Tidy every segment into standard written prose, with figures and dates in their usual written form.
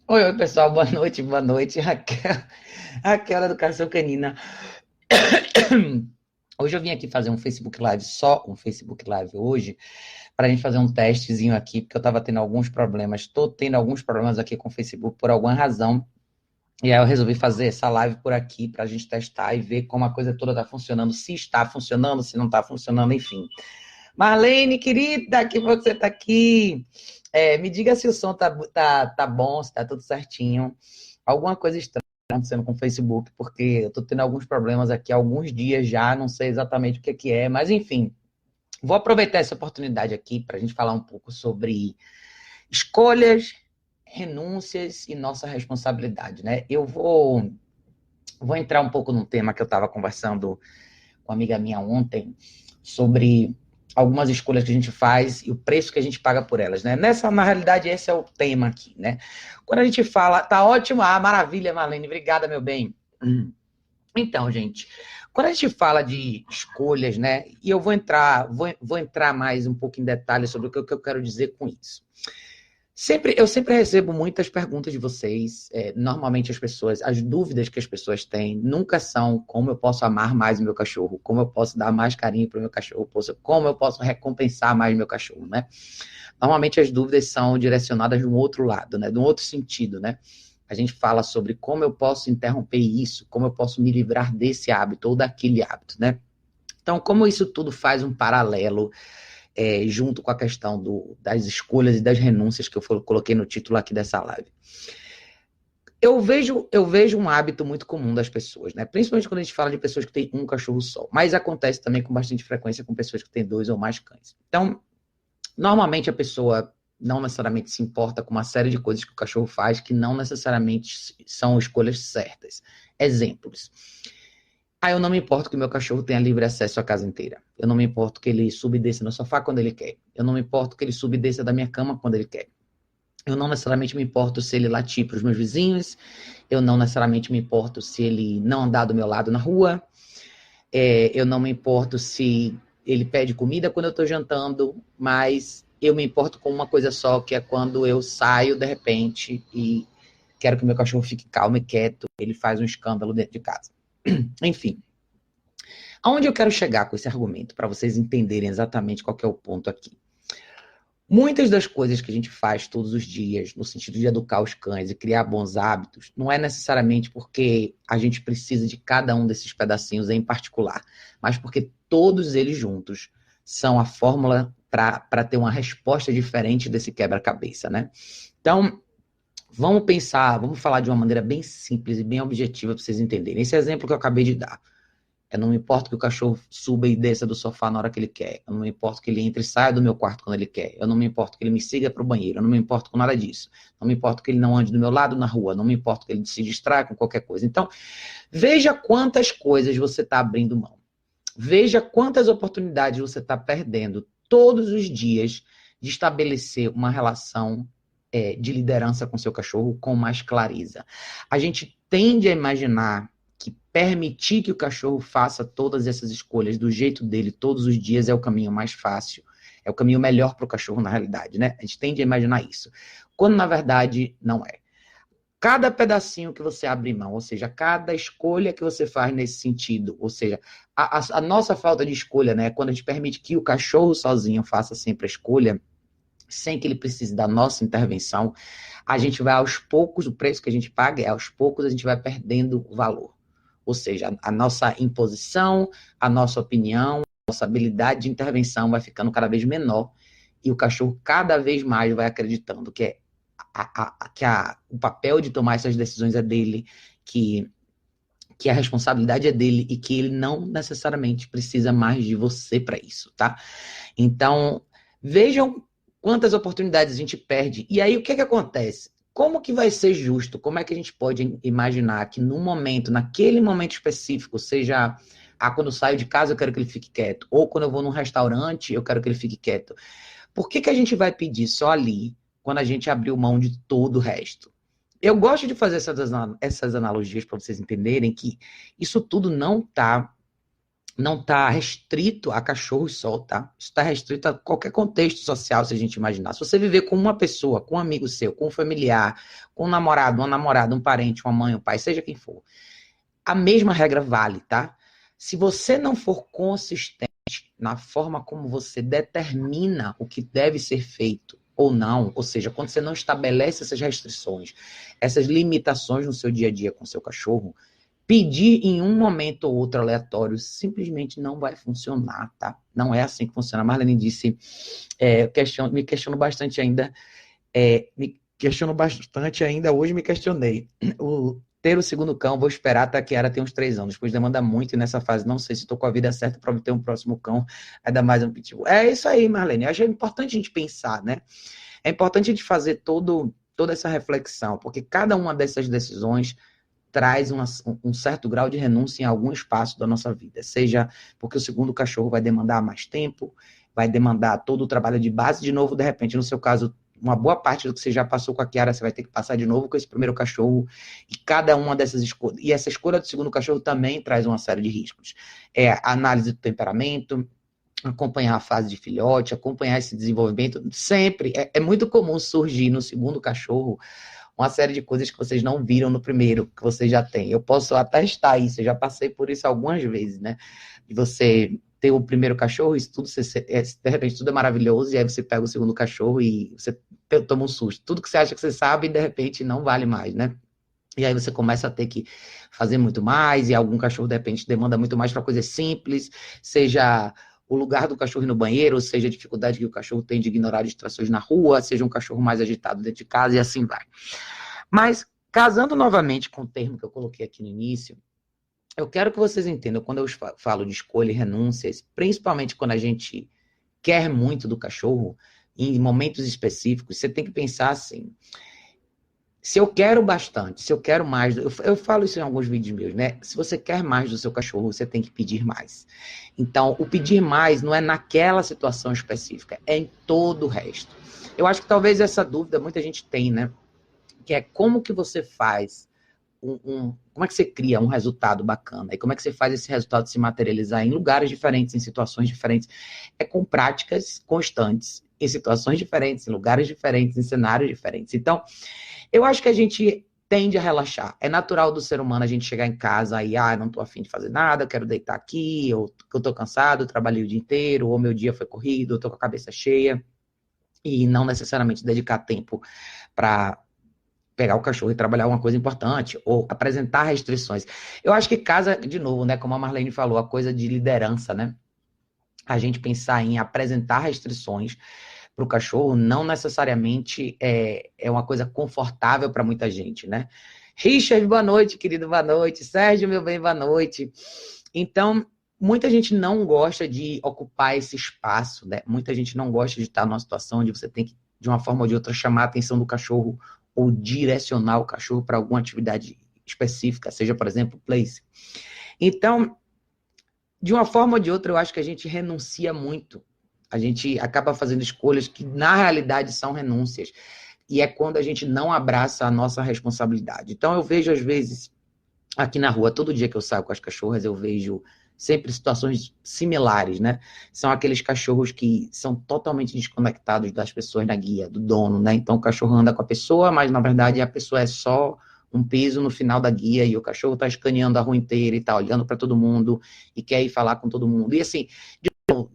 Oi, pessoal, boa noite. Raquel da Educação Canina. Hoje eu vim aqui fazer um Facebook Live, só um Facebook Live hoje, para a gente fazer um testezinho aqui, porque eu estava tendo alguns problemas, estou tendo alguns problemas aqui com o Facebook por alguma razão, e aí eu resolvi fazer essa live por aqui para a gente testar e ver como a coisa toda está funcionando, se está funcionando, se não está funcionando, enfim. Marlene, querida, que bom que você está aqui. Me diga se o som tá bom, se tá tudo certinho. Alguma coisa estranha acontecendo com o Facebook, porque eu tô tendo alguns problemas aqui há alguns dias já, não sei exatamente o que é, mas enfim, vou aproveitar essa oportunidade aqui para a gente falar um pouco sobre escolhas, renúncias e nossa responsabilidade, né? Vou entrar um pouco num tema que eu estava conversando com uma amiga minha ontem, sobre algumas escolhas que a gente faz e o preço que a gente paga por elas, né? Na realidade, esse é o tema aqui, né? Quando a gente fala, tá ótimo, maravilha, Marlene, obrigada, meu bem. Então, gente, quando a gente fala de escolhas, né? E eu vou entrar mais um pouco em detalhes sobre o que eu quero dizer com isso. Eu sempre recebo muitas perguntas de vocês. Normalmente as dúvidas que as pessoas têm nunca são como eu posso amar mais o meu cachorro, como eu posso dar mais carinho para o meu cachorro, como eu posso recompensar mais o meu cachorro, né? Normalmente as dúvidas são direcionadas de um outro lado, né? De um outro sentido, né? A gente fala sobre como eu posso interromper isso, como eu posso me livrar desse hábito ou daquele hábito, né? Então, como isso tudo faz um paralelo junto com a questão das escolhas e das renúncias que eu coloquei no título aqui dessa live. Eu vejo um hábito muito comum das pessoas, né? Principalmente quando a gente fala de pessoas que têm um cachorro só. Mas acontece também com bastante frequência com pessoas que têm dois ou mais cães. Então, normalmente a pessoa não necessariamente se importa com uma série de coisas que o cachorro faz que não necessariamente são escolhas certas. Exemplos. Eu não me importo que o meu cachorro tenha livre acesso à casa inteira. Eu não me importo que ele suba e desça no sofá quando ele quer. Eu não me importo que ele suba e desça da minha cama quando ele quer. Eu não necessariamente me importo se ele latir para os meus vizinhos. Eu não necessariamente me importo se ele não andar do meu lado na rua. Eu não me importo se ele pede comida quando eu estou jantando. Mas eu me importo com uma coisa só, que é quando eu saio de repente e quero que o meu cachorro fique calmo e quieto. Ele faz um escândalo dentro de casa. Enfim. Aonde eu quero chegar com esse argumento, para vocês entenderem exatamente qual que é o ponto aqui. Muitas das coisas que a gente faz todos os dias, no sentido de educar os cães e criar bons hábitos, não é necessariamente porque a gente precisa de cada um desses pedacinhos em particular, mas porque todos eles juntos são a fórmula para ter uma resposta diferente desse quebra-cabeça, né? Então, vamos falar de uma maneira bem simples e bem objetiva para vocês entenderem. Esse exemplo que eu acabei de dar. Eu não me importo que o cachorro suba e desça do sofá na hora que ele quer. Eu não me importo que ele entre e saia do meu quarto quando ele quer. Eu não me importo que ele me siga para o banheiro. Eu não me importo com nada disso. Não me importo que ele não ande do meu lado na rua. Não me importo que ele se distraia com qualquer coisa. Então, veja quantas coisas você está abrindo mão. Veja quantas oportunidades você está perdendo todos os dias de estabelecer uma relação de liderança com seu cachorro com mais clareza. A gente tende a imaginar que permitir que o cachorro faça todas essas escolhas do jeito dele todos os dias é o caminho mais fácil, é o caminho melhor para o cachorro na realidade, né? A gente tende a imaginar isso, quando na verdade não é. Cada pedacinho que você abre mão, ou seja, cada escolha que você faz nesse sentido, ou seja, a nossa falta de escolha, né? Quando a gente permite que o cachorro sozinho faça sempre a escolha, sem que ele precise da nossa intervenção, a gente vai aos poucos, o preço que a gente paga é aos poucos a gente vai perdendo valor. Ou seja, a nossa imposição, a nossa opinião, a nossa habilidade de intervenção vai ficando cada vez menor e o cachorro cada vez mais vai acreditando que o papel de tomar essas decisões é dele, que a responsabilidade é dele e que ele não necessariamente precisa mais de você para isso, tá? Então, vejam quantas oportunidades a gente perde. E aí, o que é que acontece? Como que vai ser justo? Como é que a gente pode imaginar que no momento, naquele momento específico, seja quando eu saio de casa eu quero que ele fique quieto, ou quando eu vou num restaurante eu quero que ele fique quieto. Por que a gente vai pedir só ali, quando a gente abriu mão de todo o resto? Eu gosto de fazer essas analogias para vocês entenderem que isso tudo não está não está restrito a cachorros só, tá? Isso está restrito a qualquer contexto social, se a gente imaginar. Se você viver com uma pessoa, com um amigo seu, com um familiar, com um namorado, uma namorada, um parente, uma mãe, um pai, seja quem for, a mesma regra vale, tá? Se você não for consistente na forma como você determina o que deve ser feito ou não, ou seja, quando você não estabelece essas restrições, essas limitações no seu dia a dia com o seu cachorro, pedir em um momento ou outro aleatório simplesmente não vai funcionar, tá? Não é assim que funciona. A Marlene disse, me questiono bastante ainda, hoje me questionei. Ter o segundo cão, vou esperar até que a Kiara tem uns 3 anos, pois demanda muito e nessa fase não sei se estou com a vida certa para ter um próximo cão, ainda mais um pitbull. É isso aí, Marlene. Eu acho importante a gente pensar, né? É importante a gente fazer toda essa reflexão, porque cada uma dessas decisões traz um certo grau de renúncia em algum espaço da nossa vida, seja porque o segundo cachorro vai demandar mais tempo, vai demandar todo o trabalho de base, de novo, de repente, no seu caso, uma boa parte do que você já passou com a Kiara, você vai ter que passar de novo com esse primeiro cachorro, e cada uma dessas escolhas, e essa escolha do segundo cachorro também traz uma série de riscos. A análise do temperamento, acompanhar a fase de filhote, acompanhar esse desenvolvimento, sempre, é muito comum surgir no segundo cachorro uma série de coisas que vocês não viram no primeiro, que vocês já têm. Eu posso atestar isso, eu já passei por isso algumas vezes, né? De você ter o primeiro cachorro, isso tudo, de repente, tudo é maravilhoso, e aí você pega o segundo cachorro e você toma um susto. Tudo que você acha que você sabe, de repente, não vale mais, né? E aí você começa a ter que fazer muito mais, e algum cachorro, de repente, demanda muito mais para coisas simples, seja o lugar do cachorro ir no banheiro, seja a dificuldade que o cachorro tem de ignorar distrações na rua, seja um cachorro mais agitado dentro de casa, e assim vai. Mas, casando novamente com o termo que eu coloquei aqui no início, eu quero que vocês entendam, quando eu falo de escolha e renúncias, principalmente quando a gente quer muito do cachorro, em momentos específicos, você tem que pensar assim, se eu quero bastante, se eu quero mais, eu falo isso em alguns vídeos meus, né? Se você quer mais do seu cachorro, você tem que pedir mais. Então, o pedir mais não é naquela situação específica, é em todo o resto. Eu acho que talvez essa dúvida muita gente tem, né? Que é como que você faz como é que você cria um resultado bacana? E como é que você faz esse resultado se materializar em lugares diferentes, em situações diferentes? É com práticas constantes, em situações diferentes, em lugares diferentes, em cenários diferentes. Então, eu acho que a gente tende a relaxar. É natural do ser humano a gente chegar em casa e, não tô afim de fazer nada, eu quero deitar aqui, ou eu tô cansado, trabalhei o dia inteiro, ou meu dia foi corrido, eu tô com a cabeça cheia, e não necessariamente dedicar tempo para pegar o cachorro e trabalhar uma coisa importante, ou apresentar restrições. Eu acho que casa, de novo, né, como a Marlene falou, a coisa de liderança, né? A gente pensar em apresentar restrições para o cachorro não necessariamente é uma coisa confortável para muita gente, né? Richard, boa noite, querido, boa noite. Sérgio, meu bem, boa noite. Então, muita gente não gosta de ocupar esse espaço, né? Muita gente não gosta de estar numa situação onde você tem que, de uma forma ou de outra, chamar a atenção do cachorro ou direcionar o cachorro para alguma atividade específica, seja, por exemplo, place. Então, de uma forma ou de outra, eu acho que a gente renuncia muito. A gente acaba fazendo escolhas que, na realidade, são renúncias. E é quando a gente não abraça a nossa responsabilidade. Então, eu vejo, às vezes, aqui na rua, todo dia que eu saio com as cachorras, eu vejo sempre situações similares, né? São aqueles cachorros que são totalmente desconectados das pessoas na guia, do dono, né? Então, o cachorro anda com a pessoa, mas, na verdade, a pessoa é só um peso no final da guia e o cachorro está escaneando a rua inteira e está olhando para todo mundo e quer ir falar com todo mundo. E, assim,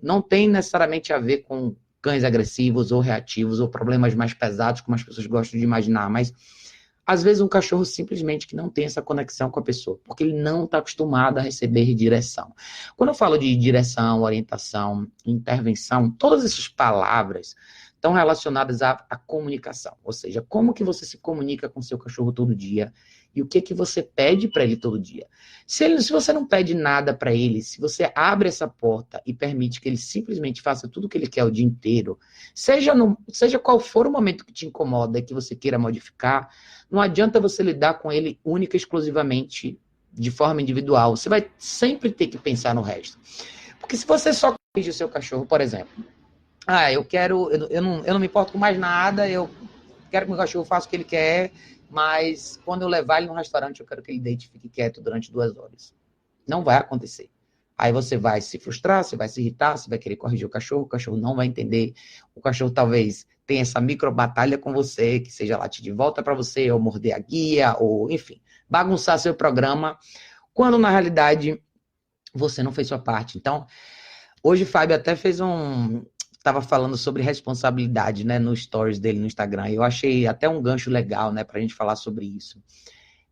não tem necessariamente a ver com cães agressivos ou reativos ou problemas mais pesados, como as pessoas gostam de imaginar, mas às vezes um cachorro simplesmente que não tem essa conexão com a pessoa, porque ele não está acostumado a receber direção. Quando eu falo de direção, orientação, intervenção, todas essas palavras estão relacionadas à comunicação, ou seja, como que você se comunica com seu cachorro todo dia e o que você pede para ele todo dia. Se você não pede nada para ele, se você abre essa porta e permite que ele simplesmente faça tudo o que ele quer o dia inteiro, seja qual for o momento que te incomoda e que você queira modificar, não adianta você lidar com ele única e exclusivamente de forma individual. Você vai sempre ter que pensar no resto. Porque se você só corrige o seu cachorro, por exemplo, eu não me importo com mais nada, eu quero que meu cachorro faça o que ele quer, mas quando eu levar ele num restaurante, eu quero que ele deite e fique quieto durante 2 horas. Não vai acontecer. Aí você vai se frustrar, você vai se irritar, você vai querer corrigir o cachorro não vai entender, o cachorro talvez tenha essa micro batalha com você, que seja latir de volta para você, ou morder a guia, ou enfim, bagunçar seu programa, quando na realidade você não fez sua parte. Então, hoje o Fábio até fez estava falando sobre responsabilidade, né, no stories dele no Instagram. Eu achei até um gancho legal, né, para a gente falar sobre isso.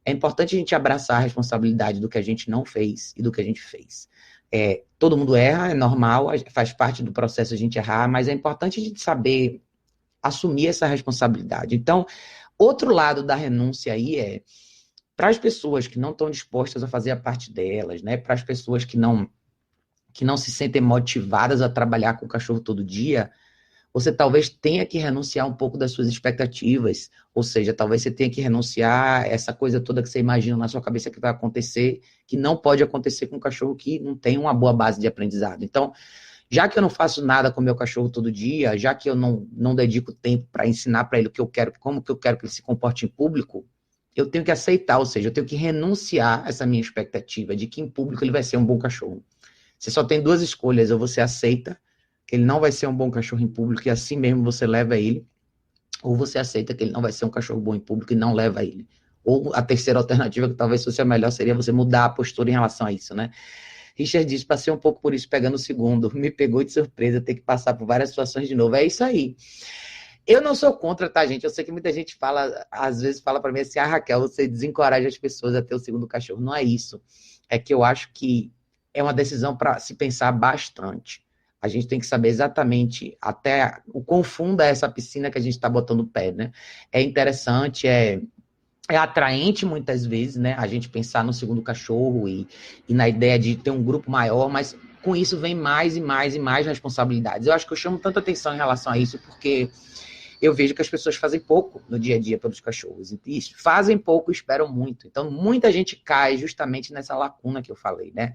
É importante a gente abraçar a responsabilidade do que a gente não fez e do que a gente fez. Todo mundo erra, é normal, faz parte do processo a gente errar, mas é importante a gente saber assumir essa responsabilidade. Então, outro lado da renúncia aí para as pessoas que não estão dispostas a fazer a parte delas, né, para as pessoas que não se sentem motivadas a trabalhar com o cachorro todo dia, você talvez tenha que renunciar um pouco das suas expectativas, ou seja, talvez você tenha que renunciar a essa coisa toda que você imagina na sua cabeça que vai acontecer, que não pode acontecer com um cachorro que não tem uma boa base de aprendizado. Então, já que eu não faço nada com o meu cachorro todo dia, já que eu não dedico tempo para ensinar para ele o que eu quero, como que eu quero que ele se comporte em público, eu tenho que aceitar, ou seja, eu tenho que renunciar a essa minha expectativa de que em público ele vai ser um bom cachorro. Você só tem duas escolhas, ou você aceita que ele não vai ser um bom cachorro em público e assim mesmo você leva ele, ou você aceita que ele não vai ser um cachorro bom em público e não leva ele. Ou a terceira alternativa, que talvez fosse a melhor, seria você mudar a postura em relação a isso, né? Richard diz, passei um pouco por isso pegando o segundo, me pegou de surpresa ter que passar por várias situações de novo. É isso aí. Eu não sou contra, tá, gente? Eu sei que muita gente fala, às vezes fala para mim assim, Raquel, você desencoraja as pessoas a ter o segundo cachorro. Não é isso. É que eu acho que é uma decisão para se pensar bastante. A gente tem que saber exatamente até o quão funda é essa piscina que a gente está botando o pé, né? É interessante, é atraente muitas vezes, né? A gente pensar no segundo cachorro e na ideia de ter um grupo maior, mas com isso vem mais e mais e mais responsabilidades. Eu acho que eu chamo tanta atenção em relação a isso porque eu vejo que as pessoas fazem pouco no dia a dia pelos cachorros. E isso, fazem pouco e esperam muito. Então, muita gente cai justamente nessa lacuna que eu falei, né?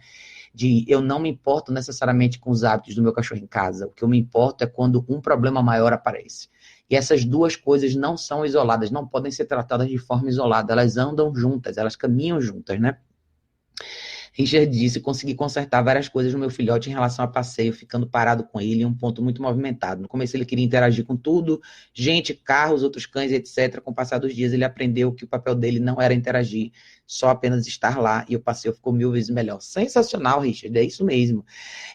De eu não me importo necessariamente com os hábitos do meu cachorro em casa. O que eu me importo é quando um problema maior aparece. E essas duas coisas não são isoladas, não podem ser tratadas de forma isolada. Elas andam juntas, elas caminham juntas, né? Richard disse, consegui consertar várias coisas no meu filhote em relação a passeio, ficando parado com ele em um ponto muito movimentado. No começo ele queria interagir com tudo, gente, carros, outros cães, etc. Com o passar dos dias ele aprendeu que o papel dele não era interagir, só apenas estar lá, e o passeio ficou 1000 vezes melhor. Sensacional, Richard, é isso mesmo.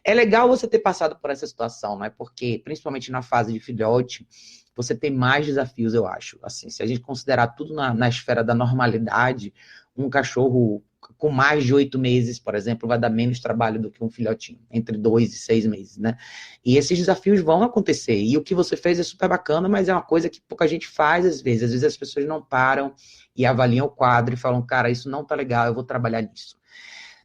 É legal você ter passado por essa situação, né? Porque, principalmente na fase de filhote, você tem mais desafios, eu acho. Assim, se a gente considerar tudo na esfera da normalidade, um cachorro com mais de 8 meses, por exemplo, vai dar menos trabalho do que um filhotinho, entre 2 e 6 meses, né? E esses desafios vão acontecer. E o que você fez é super bacana, mas é uma coisa que pouca gente faz às vezes. Às vezes as pessoas não param e avaliam o quadro e falam, cara, isso não tá legal, eu vou trabalhar nisso.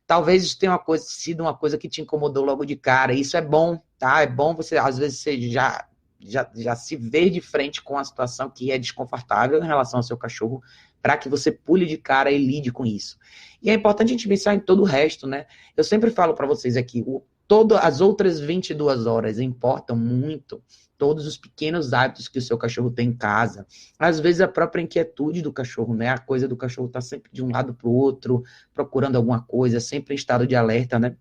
Talvez isso tenha sido uma coisa que te incomodou logo de cara. Isso é bom, tá? É bom você, às vezes, você já se ver de frente com a situação que é desconfortável em relação ao seu cachorro, para que você pule de cara e lide com isso. E é importante a gente pensar em todo o resto, né? Eu sempre falo para vocês aqui, as outras 22 horas importam muito, todos os pequenos hábitos que o seu cachorro tem em casa. Às vezes a própria inquietude do cachorro, né? A coisa do cachorro estar sempre de um lado para o outro, procurando alguma coisa, sempre em estado de alerta, né?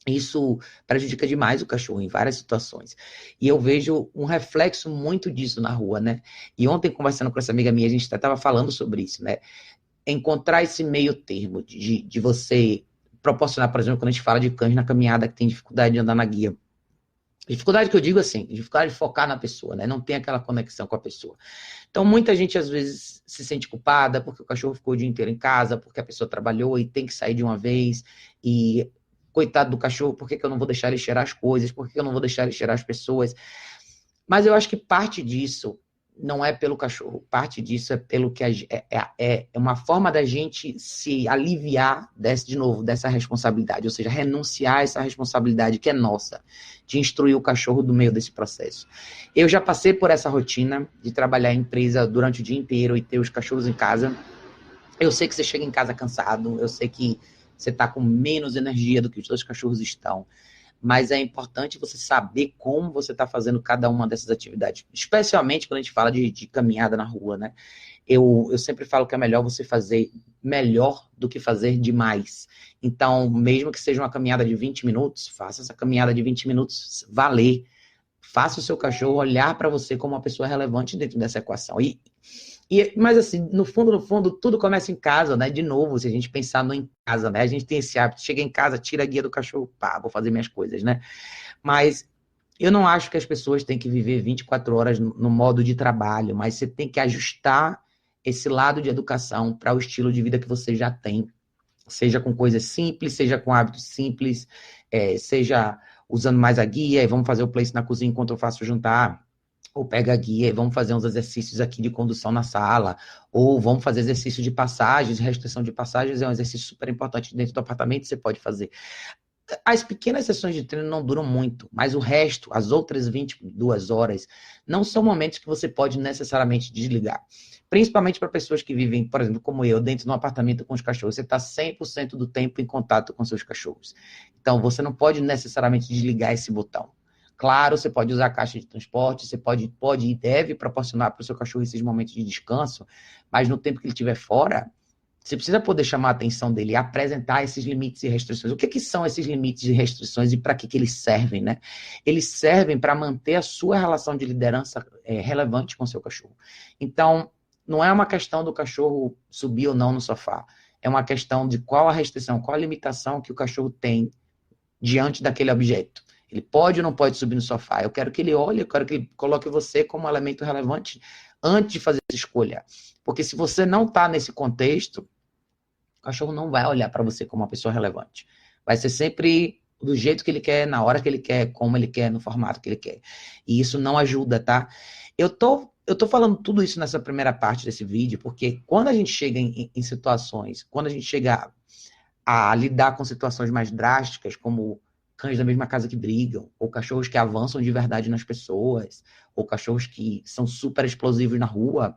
Isso prejudica demais o cachorro em várias situações. E eu vejo um reflexo muito disso na rua, né? E ontem, conversando com essa amiga minha, a gente estava falando sobre isso, né? Encontrar esse meio termo de você proporcionar, por exemplo, quando a gente fala de cães na caminhada que tem dificuldade de andar na guia. Dificuldade que eu digo assim, dificuldade de focar na pessoa, né? Não tem aquela conexão com a pessoa. Então, muita gente, às vezes, se sente culpada porque o cachorro ficou o dia inteiro em casa, porque a pessoa trabalhou e tem que sair de uma vez, e coitado do cachorro, por que eu não vou deixar ele cheirar as coisas? Por que eu não vou deixar ele cheirar as pessoas? Mas eu acho que parte disso não é pelo cachorro, parte disso é pelo que é uma forma da gente se aliviar dessa responsabilidade, ou seja, renunciar a essa responsabilidade que é nossa, de instruir o cachorro do meio desse processo. Eu já passei por essa rotina de trabalhar em empresa durante o dia inteiro e ter os cachorros em casa. Eu sei que você chega em casa cansado, eu sei que você está com menos energia do que os seus cachorros estão, mas é importante você saber como você está fazendo cada uma dessas atividades, especialmente quando a gente fala de caminhada na rua, né? eu sempre falo que é melhor você fazer melhor do que fazer demais. Então, mesmo que seja uma caminhada de 20 minutos, faça essa caminhada de 20 minutos valer. Faça o seu cachorro olhar para você como uma pessoa relevante dentro dessa equação. Mas assim, no fundo, tudo começa em casa, né? De novo, se a gente pensar no em casa, né? A gente tem esse hábito, chega em casa, tira a guia do cachorro, pá, vou fazer minhas coisas, né? Mas eu não acho que as pessoas têm que viver 24 horas no modo de trabalho, mas você tem que ajustar esse lado de educação para o estilo de vida que você já tem. Seja com coisas simples, seja com hábitos simples, seja usando mais a guia, e vamos fazer o place na cozinha enquanto eu faço o jantar, ou pega a guia e vamos fazer uns exercícios aqui de condução na sala, ou vamos fazer exercício de passagens, restrição de passagens é um exercício super importante dentro do apartamento, você pode fazer. As pequenas sessões de treino não duram muito, mas o resto, as outras 22 horas, não são momentos que você pode necessariamente desligar. Principalmente para pessoas que vivem, por exemplo, como eu, dentro de um apartamento com os cachorros. Você está 100% do tempo em contato com seus cachorros. Então, você não pode necessariamente desligar esse botão. Claro, você pode usar a caixa de transporte, você pode e deve proporcionar para o seu cachorro esses momentos de descanso, mas no tempo que ele estiver fora, você precisa poder chamar a atenção dele e apresentar esses limites e restrições. O que são esses limites e restrições e para que eles servem, né? Eles servem para manter a sua relação de liderança relevante com o seu cachorro. Então, não é uma questão do cachorro subir ou não no sofá. É uma questão de qual a restrição, qual a limitação que o cachorro tem diante daquele objeto. Ele pode ou não pode subir no sofá? Eu quero que ele olhe, eu quero que ele coloque você como elemento relevante antes de fazer essa escolha. Porque se você não está nesse contexto, o cachorro não vai olhar para você como uma pessoa relevante. Vai ser sempre do jeito que ele quer, na hora que ele quer, como ele quer, no formato que ele quer. E isso não ajuda, tá? Eu tô falando tudo isso nessa primeira parte desse vídeo, porque quando a gente chega em situações, quando a gente chega a lidar com situações mais drásticas, como cães da mesma casa que brigam, ou cachorros que avançam de verdade nas pessoas, ou cachorros que são super explosivos na rua,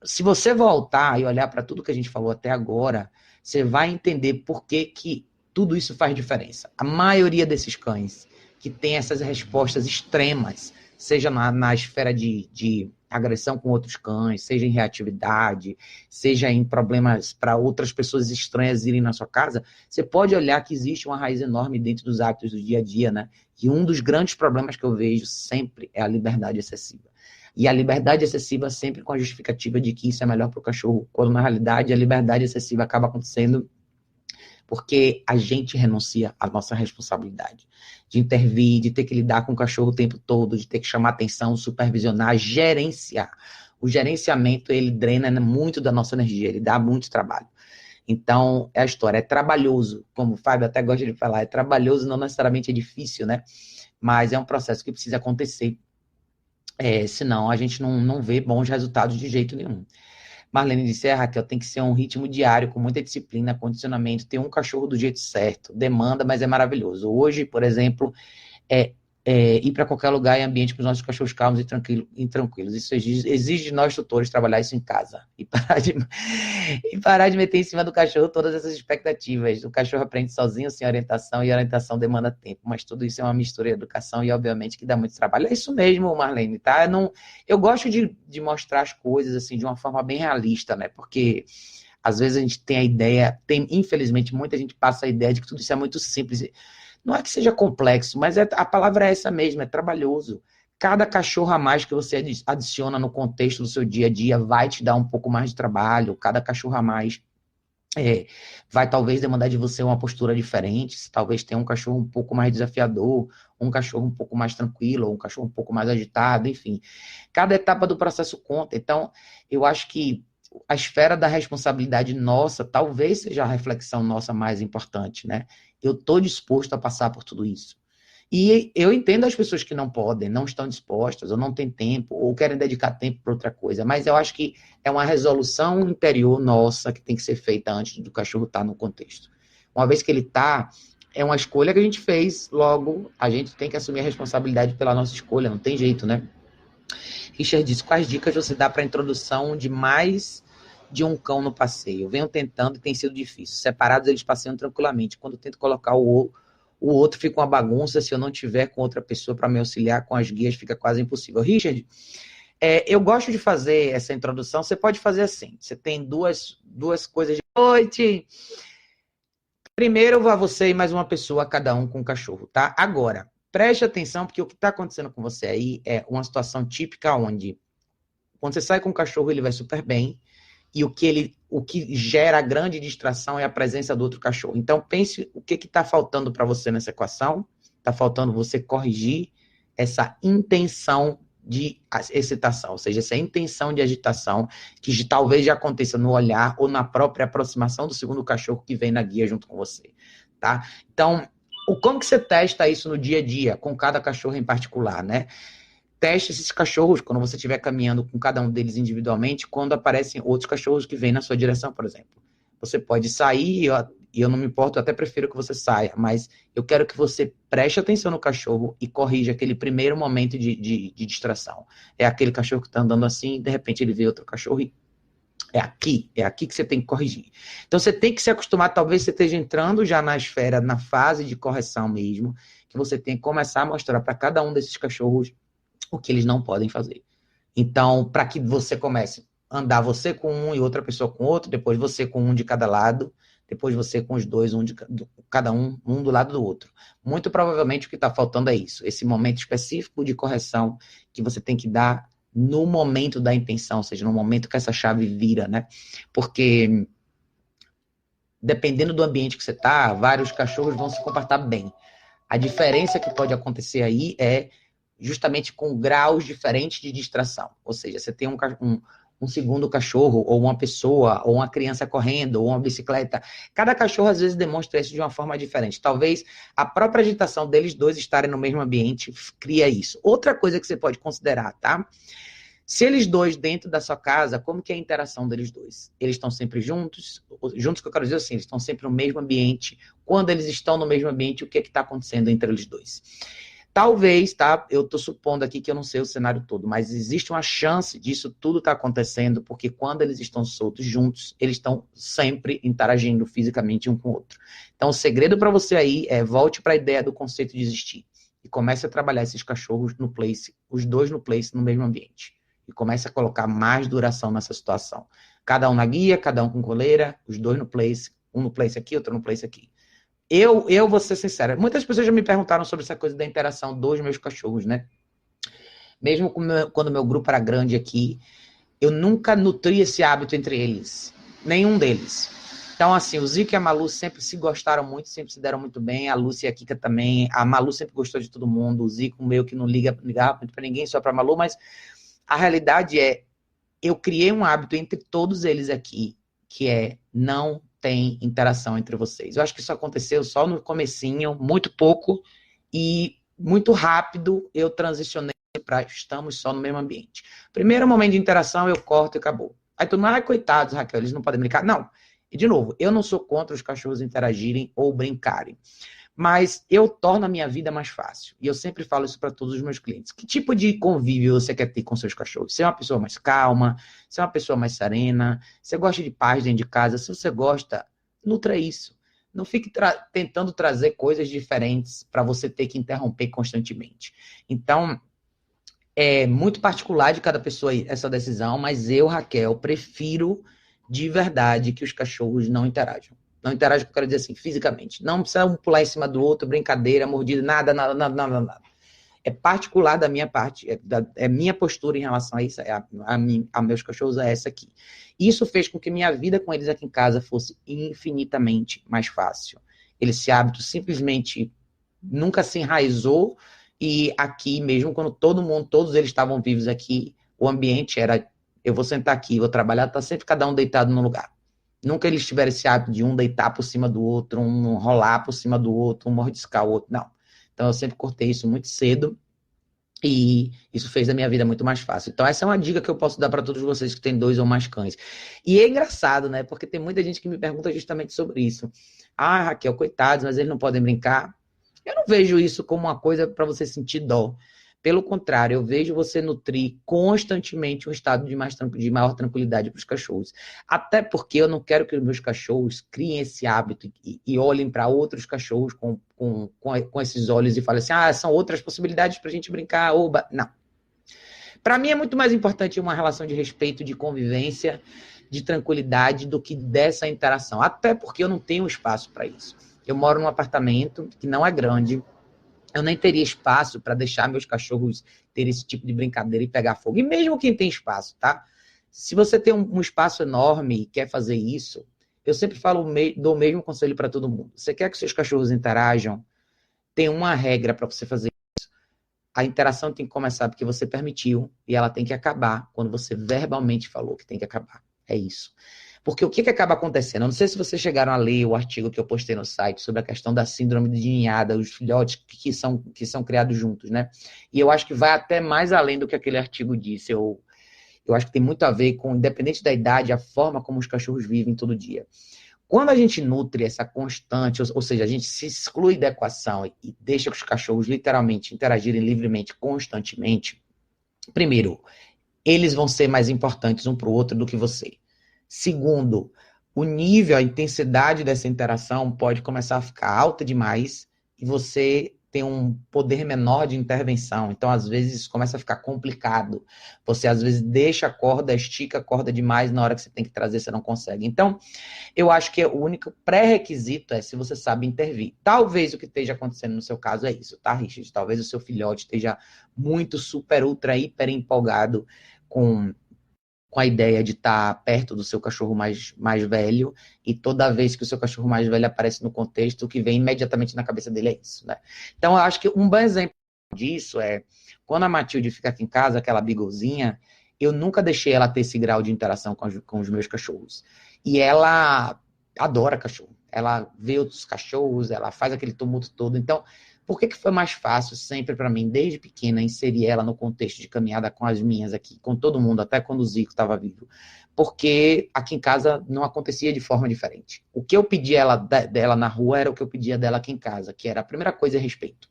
se você voltar e olhar para tudo que a gente falou até agora, você vai entender por que tudo isso faz diferença. A maioria desses cães que tem essas respostas extremas, seja na esfera de agressão com outros cães, seja em reatividade, seja em problemas para outras pessoas estranhas irem na sua casa, você pode olhar que existe uma raiz enorme dentro dos hábitos do dia a dia, né? E um dos grandes problemas que eu vejo sempre é a liberdade excessiva. E a liberdade excessiva sempre com a justificativa de que isso é melhor para o cachorro, quando na realidade a liberdade excessiva acaba acontecendo porque a gente renuncia à nossa responsabilidade de intervir, de ter que lidar com o cachorro o tempo todo, de ter que chamar atenção, supervisionar, gerenciar. O gerenciamento, ele drena muito da nossa energia, ele dá muito trabalho. Então, é a história, é trabalhoso, como o Fábio até gosta de falar, é trabalhoso, não necessariamente é difícil, né? Mas é um processo que precisa acontecer. Senão a gente não vê bons resultados de jeito nenhum. Marlene disse, Raquel, tem que ser um ritmo diário, com muita disciplina, condicionamento, ter um cachorro do jeito certo, demanda, mas é maravilhoso. Hoje, por exemplo, ir para qualquer lugar em ambiente com os nossos cachorros calmos e tranquilos. Isso exige de nós tutores trabalhar isso em casa e parar de meter em cima do cachorro todas essas expectativas. O cachorro aprende sozinho, sem orientação, e a orientação demanda tempo, mas tudo isso é uma mistura de educação e, obviamente, que dá muito trabalho. É isso mesmo, Marlene, tá? Eu gosto de mostrar as coisas assim de uma forma bem realista, né? Porque às vezes a gente tem a ideia, infelizmente, muita gente passa a ideia de que tudo isso é muito simples. Não é que seja complexo, mas a palavra é essa mesmo, é trabalhoso. Cada cachorro a mais que você adiciona no contexto do seu dia a dia vai te dar um pouco mais de trabalho. Cada cachorro a mais vai talvez demandar de você uma postura diferente. Talvez tenha um cachorro um pouco mais desafiador, um cachorro um pouco mais tranquilo, um cachorro um pouco mais agitado, enfim. Cada etapa do processo conta. Então, eu acho que a esfera da responsabilidade nossa talvez seja a reflexão nossa mais importante, né? Eu estou disposto a passar por tudo isso. E eu entendo as pessoas que não podem, não estão dispostas, ou não têm tempo, ou querem dedicar tempo para outra coisa, mas eu acho que é uma resolução interior nossa que tem que ser feita antes do cachorro estar no contexto. Uma vez que ele está, é uma escolha que a gente fez, logo a gente tem que assumir a responsabilidade pela nossa escolha, não tem jeito, né? Richard disse, quais dicas você dá para a introdução de mais de um cão no passeio? Eu venho tentando e tem sido difícil. Separados, eles passeiam tranquilamente. Quando eu tento colocar o outro, fica uma bagunça. Se eu não tiver com outra pessoa para me auxiliar com as guias, fica quase impossível. Richard, Eu gosto de fazer essa introdução. Você pode fazer assim. Você tem duas coisas de noite. Primeiro, vai você e mais uma pessoa, cada um com um cachorro, tá? Agora, preste atenção, porque o que está acontecendo com você aí é uma situação típica onde, quando você sai com o cachorro, ele vai super bem, e o que gera grande distração é a presença do outro cachorro. Então, pense o que está faltando para você nessa equação. Está faltando você corrigir essa intenção de excitação, ou seja, essa intenção de agitação que talvez já aconteça no olhar ou na própria aproximação do segundo cachorro que vem na guia junto com você, tá? Então, como que você testa isso no dia a dia, com cada cachorro em particular, né? Teste esses cachorros quando você estiver caminhando com cada um deles individualmente, quando aparecem outros cachorros que vêm na sua direção, por exemplo. Você pode sair, e eu não me importo, eu até prefiro que você saia, mas eu quero que você preste atenção no cachorro e corrija aquele primeiro momento de distração. É aquele cachorro que está andando assim, de repente ele vê outro cachorro e é aqui que você tem que corrigir. Então você tem que se acostumar, talvez você esteja entrando já na esfera, na fase de correção mesmo, que você tem que começar a mostrar para cada um desses cachorros o que eles não podem fazer. Então, para que você comece a andar você com um e outra pessoa com outro, depois você com um de cada lado, depois você com os dois, cada um do lado do outro. Muito provavelmente o que está faltando é isso, esse momento específico de correção que você tem que dar no momento da intenção, ou seja, no momento que essa chave vira, né? Porque dependendo do ambiente que você está, vários cachorros vão se comportar bem. A diferença que pode acontecer aí é justamente com graus diferentes de distração. Ou seja, você tem um segundo cachorro, ou uma pessoa, ou uma criança correndo, ou uma bicicleta. Cada cachorro, às vezes, demonstra isso de uma forma diferente. Talvez a própria agitação deles dois estarem no mesmo ambiente cria isso. Outra coisa que você pode considerar, tá? Se eles dois dentro da sua casa, como que é a interação deles dois? Eles estão sempre juntos? Juntos que eu quero dizer assim, eles estão sempre no mesmo ambiente. Quando eles estão no mesmo ambiente, o que está acontecendo entre eles dois? Talvez, tá? Eu estou supondo aqui que eu não sei o cenário todo, mas existe uma chance disso tudo estar acontecendo, porque quando eles estão soltos juntos, eles estão sempre interagindo fisicamente um com o outro. Então, o segredo para você aí é volte para a ideia do conceito de existir e comece a trabalhar esses cachorros no place, os dois no place, no mesmo ambiente. E comece a colocar mais duração nessa situação. Cada um na guia, cada um com coleira, os dois no place, um no place aqui, outro no place aqui. Eu vou ser sincera, muitas pessoas já me perguntaram sobre essa coisa da interação dos meus cachorros, né? Mesmo quando meu grupo era grande aqui, eu nunca nutri esse hábito entre eles. Nenhum deles. Então, assim, o Zico e a Malu sempre se gostaram muito, sempre se deram muito bem. A Lúcia e a Kika também. A Malu sempre gostou de todo mundo. O Zico, meio que não ligava muito pra ninguém, só pra Malu. Mas a realidade é, eu criei um hábito entre todos eles aqui, que é não tem interação entre vocês. Eu acho que isso aconteceu só no comecinho, muito pouco, e muito rápido eu transicionei para estamos só no mesmo ambiente. Primeiro momento de interação, eu corto e acabou. Aí tu não, coitados, Raquel, eles não podem brincar. Não. E, de novo, eu não sou contra os cachorros interagirem ou brincarem, mas eu torno a minha vida mais fácil. E eu sempre falo isso para todos os meus clientes. Que tipo de convívio você quer ter com seus cachorros? Você é uma pessoa mais calma? Você é uma pessoa mais serena? Você gosta de paz dentro de casa? Se você gosta, nutra isso. Não fique tentando trazer coisas diferentes para você ter que interromper constantemente. Então, é muito particular de cada pessoa essa decisão, mas eu, Raquel, prefiro de verdade que os cachorros não interajam. Não interagem, eu quero dizer assim, fisicamente. Não precisa um pular em cima do outro, brincadeira, mordida, nada. É particular da minha parte, é minha postura em relação a isso, a meus cachorros é essa aqui. Isso fez com que minha vida com eles aqui em casa fosse infinitamente mais fácil. Esse hábito simplesmente nunca se enraizou, e aqui mesmo, quando todos eles estavam vivos aqui, o ambiente era, eu vou sentar aqui, vou trabalhar, tá sempre cada um deitado no lugar. Nunca eles tiveram esse hábito de um deitar por cima do outro, um rolar por cima do outro, um mordiscar o outro, não. Então eu sempre cortei isso muito cedo, e isso fez a minha vida muito mais fácil. Então essa é uma dica que eu posso dar para todos vocês que têm 2 ou mais cães. E é engraçado, né? Porque tem muita gente que me pergunta justamente sobre isso. Ah, Raquel, coitados, mas eles não podem brincar. Eu não vejo isso como uma coisa para você sentir dó. Pelo contrário, eu vejo você nutrir constantemente um estado de maior tranquilidade para os cachorros. Até porque eu não quero que os meus cachorros criem esse hábito e olhem para outros cachorros com esses olhos e falem assim, são outras possibilidades para a gente brincar. Oba. Não. Para mim é muito mais importante uma relação de respeito, de convivência, de tranquilidade do que dessa interação. Até porque eu não tenho espaço para isso. Eu moro num apartamento que não é grande. Eu nem teria espaço para deixar meus cachorros ter esse tipo de brincadeira e pegar fogo. E mesmo quem tem espaço, tá? Se você tem um espaço enorme e quer fazer isso, eu sempre falo, dou o mesmo conselho para todo mundo. Você quer que seus cachorros interajam? Tem uma regra para você fazer. A interação tem que começar porque você permitiu e ela tem que acabar quando você verbalmente falou que tem que acabar. É isso. Porque o que acaba acontecendo? Eu não sei se vocês chegaram a ler o artigo que eu postei no site sobre a questão da síndrome de ninhada, os filhotes que são criados juntos, né? E eu acho que vai até mais além do que aquele artigo disse. Eu acho que tem muito a ver com, independente da idade, a forma como os cachorros vivem todo dia. Quando a gente nutre essa constante, ou seja, a gente se exclui da equação e deixa os cachorros literalmente interagirem livremente, constantemente, primeiro, eles vão ser mais importantes um para o outro do que você. Segundo, o nível, a intensidade dessa interação pode começar a ficar alta demais e você tem um poder menor de intervenção. Então, às vezes, isso começa a ficar complicado. Você, às vezes, deixa a corda, estica a corda demais, na hora que você tem que trazer, você não consegue. Então, eu acho que o único pré-requisito é se você sabe intervir. Talvez o que esteja acontecendo no seu caso é isso, tá, Richard? Talvez o seu filhote esteja muito, super, ultra, hiper empolgado com a ideia de estar perto do seu cachorro mais velho, e toda vez que o seu cachorro mais velho aparece no contexto, o que vem imediatamente na cabeça dele é isso, né? Então, eu acho que um bom exemplo disso é, quando a Matilde fica aqui em casa, aquela beaglezinha, eu nunca deixei ela ter esse grau de interação com os meus cachorros. E ela adora cachorro. Ela vê outros cachorros, ela faz aquele tumulto todo. Então, por que foi mais fácil sempre para mim, desde pequena, inserir ela no contexto de caminhada com as minhas aqui, com todo mundo, até quando o Zico estava vivo? Porque aqui em casa não acontecia de forma diferente. O que eu pedia dela na rua era o que eu pedia dela aqui em casa, que era a primeira coisa é respeito.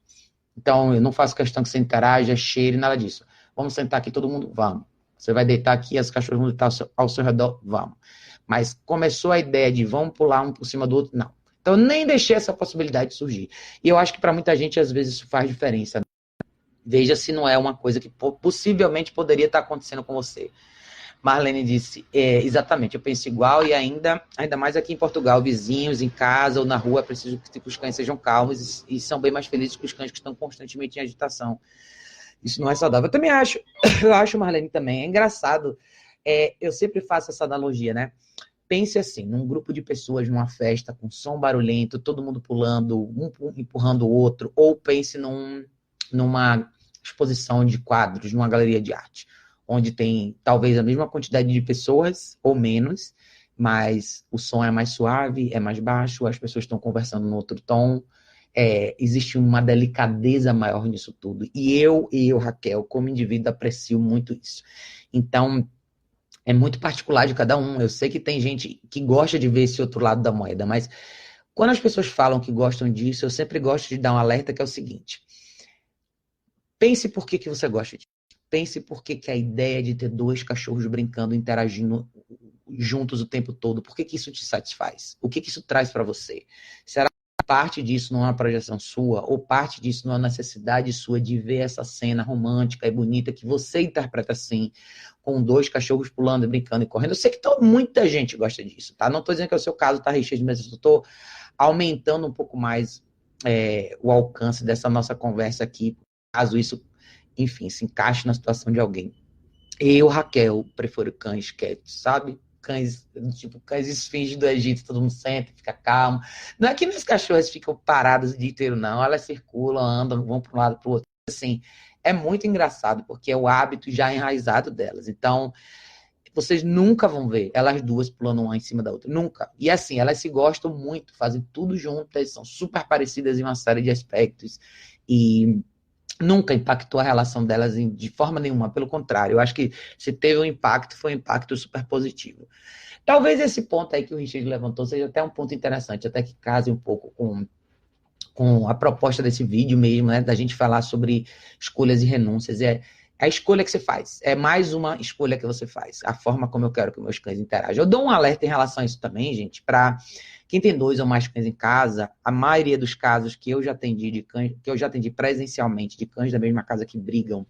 Então, eu não faço questão que você interaja, cheire, nada disso. Vamos sentar aqui, todo mundo? Vamos. Você vai deitar aqui, as cachorras vão deitar ao seu redor? Vamos. Mas começou a ideia de vamos pular um por cima do outro? Não. Então, eu nem deixei essa possibilidade surgir. E eu acho que para muita gente, às vezes, isso faz diferença. Veja se não é uma coisa que possivelmente poderia estar acontecendo com você. Marlene disse, exatamente, eu penso igual, e ainda mais aqui em Portugal, vizinhos em casa ou na rua, é preciso que os cães sejam calmos e são bem mais felizes que os cães que estão constantemente em agitação. Isso não é saudável. Eu também acho, eu acho, Marlene, também. É engraçado, eu sempre faço essa analogia, né? Pense assim, num grupo de pessoas numa festa com som barulhento, todo mundo pulando, um empurrando o outro, ou pense numa exposição de quadros, numa galeria de arte, onde tem talvez a mesma quantidade de pessoas ou menos, mas o som é mais suave, é mais baixo, as pessoas estão conversando no outro tom, existe uma delicadeza maior nisso tudo. E eu, Raquel, como indivíduo, aprecio muito isso. Então, é muito particular de cada um. Eu sei que tem gente que gosta de ver esse outro lado da moeda, mas quando as pessoas falam que gostam disso, eu sempre gosto de dar um alerta que é o seguinte: pense por que você gosta disso. Pense por que a ideia de ter dois cachorros brincando, interagindo juntos o tempo todo, por que isso te satisfaz? O que isso traz para você? Será que parte disso não é uma projeção sua? Ou parte disso não é uma necessidade sua de ver essa cena romântica e bonita que você interpreta assim, com dois cachorros pulando, brincando e correndo? Eu sei que muita gente gosta disso, tá? Não estou dizendo que é o seu caso, tá, Richard, mas eu estou aumentando um pouco mais o alcance dessa nossa conversa aqui, caso isso, enfim, se encaixe na situação de alguém. Eu, Raquel, prefiro cães quietos, sabe? Cães, tipo, cães esfinges do Egito, todo mundo senta, fica calmo. Não é que meus cachorros ficam parados o dia inteiro, não. Elas circulam, andam, vão para um lado para o outro. Assim, é muito engraçado, porque é o hábito já enraizado delas. Então, vocês nunca vão ver elas duas pulando uma em cima da outra. Nunca. E assim, elas se gostam muito, fazem tudo juntas, são super parecidas em uma série de aspectos. E nunca impactou a relação delas de forma nenhuma. Pelo contrário, eu acho que se teve um impacto, foi um impacto super positivo. Talvez esse ponto aí que o Richard levantou seja até um ponto interessante, até que case um pouco com a proposta desse vídeo mesmo, né, da gente falar sobre escolhas e renúncias. É a escolha que você faz, é mais uma escolha que você faz, a forma como eu quero que meus cães interajam. Eu dou um alerta em relação a isso também, gente, para quem tem dois ou mais cães em casa. A maioria dos casos que eu já atendi de cães, que eu já atendi presencialmente de cães da mesma casa que brigam,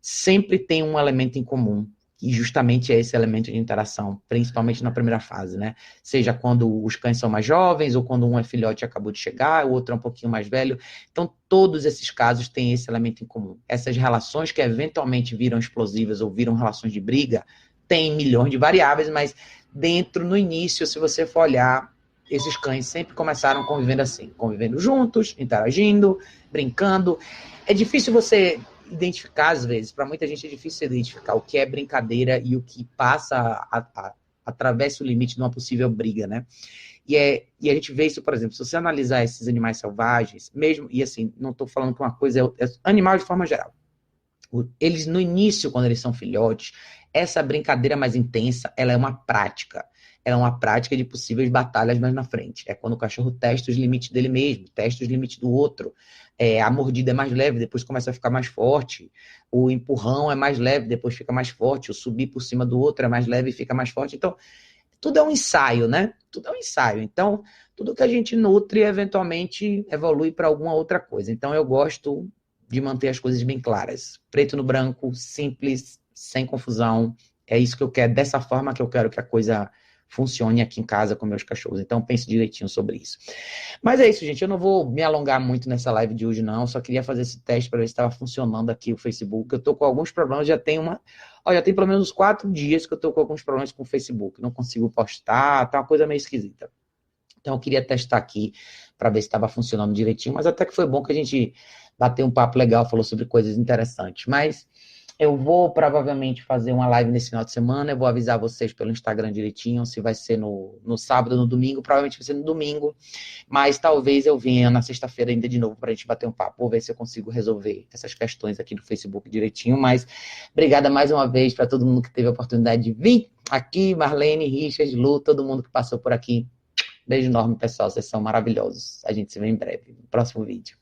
sempre tem um elemento em comum, e justamente é esse elemento de interação, principalmente na primeira fase, né? Seja quando os cães são mais jovens, ou quando um é filhote e acabou de chegar, o outro é um pouquinho mais velho. Então, todos esses casos têm esse elemento em comum. Essas relações que eventualmente viram explosivas ou viram relações de briga, tem milhões de variáveis, mas dentro, no início, se você for olhar, esses cães sempre começaram convivendo assim, convivendo juntos, interagindo, brincando. É difícil você identificar, às vezes, para muita gente é difícil identificar o que é brincadeira e o que passa atravessa o limite de uma possível briga, né? E a gente vê isso, por exemplo, se você analisar esses animais selvagens, mesmo, e assim, não estou falando que uma coisa é animal de forma geral. Eles, no início, quando eles são filhotes, essa brincadeira mais intensa, ela é uma prática. Ela é uma prática de possíveis batalhas mais na frente. É quando o cachorro testa os limites dele mesmo, testa os limites do outro. A mordida é mais leve, depois começa a ficar mais forte. O empurrão é mais leve, depois fica mais forte. O subir por cima do outro é mais leve e fica mais forte. Então, tudo é um ensaio, né? Tudo é um ensaio. Então, tudo que a gente nutre, eventualmente, evolui para alguma outra coisa. Então, eu gosto de manter as coisas bem claras. Preto no branco, simples, sem confusão. É isso que eu quero, dessa forma que eu quero que a coisa funcione aqui em casa com meus cachorros. Então, pense direitinho sobre isso. Mas é isso, gente. Eu não vou me alongar muito nessa live de hoje, não. Só queria fazer esse teste para ver se estava funcionando aqui o Facebook. Eu tô com alguns problemas, já tem pelo menos uns 4 dias que eu tô com alguns problemas com o Facebook. Não consigo postar, tá uma coisa meio esquisita. Então, eu queria testar aqui para ver se estava funcionando direitinho, mas até que foi bom que a gente bateu um papo legal, falou sobre coisas interessantes. Mas eu vou provavelmente fazer uma live nesse final de semana, eu vou avisar vocês pelo Instagram direitinho, se vai ser no sábado ou no domingo, provavelmente vai ser no domingo, mas talvez eu venha na sexta-feira ainda de novo para a gente bater um papo, vou ver se eu consigo resolver essas questões aqui do Facebook direitinho, mas obrigada mais uma vez para todo mundo que teve a oportunidade de vir aqui, Marlene, Richard, Lu, todo mundo que passou por aqui. Beijo enorme, pessoal. Vocês são maravilhosos. A gente se vê em breve no próximo vídeo.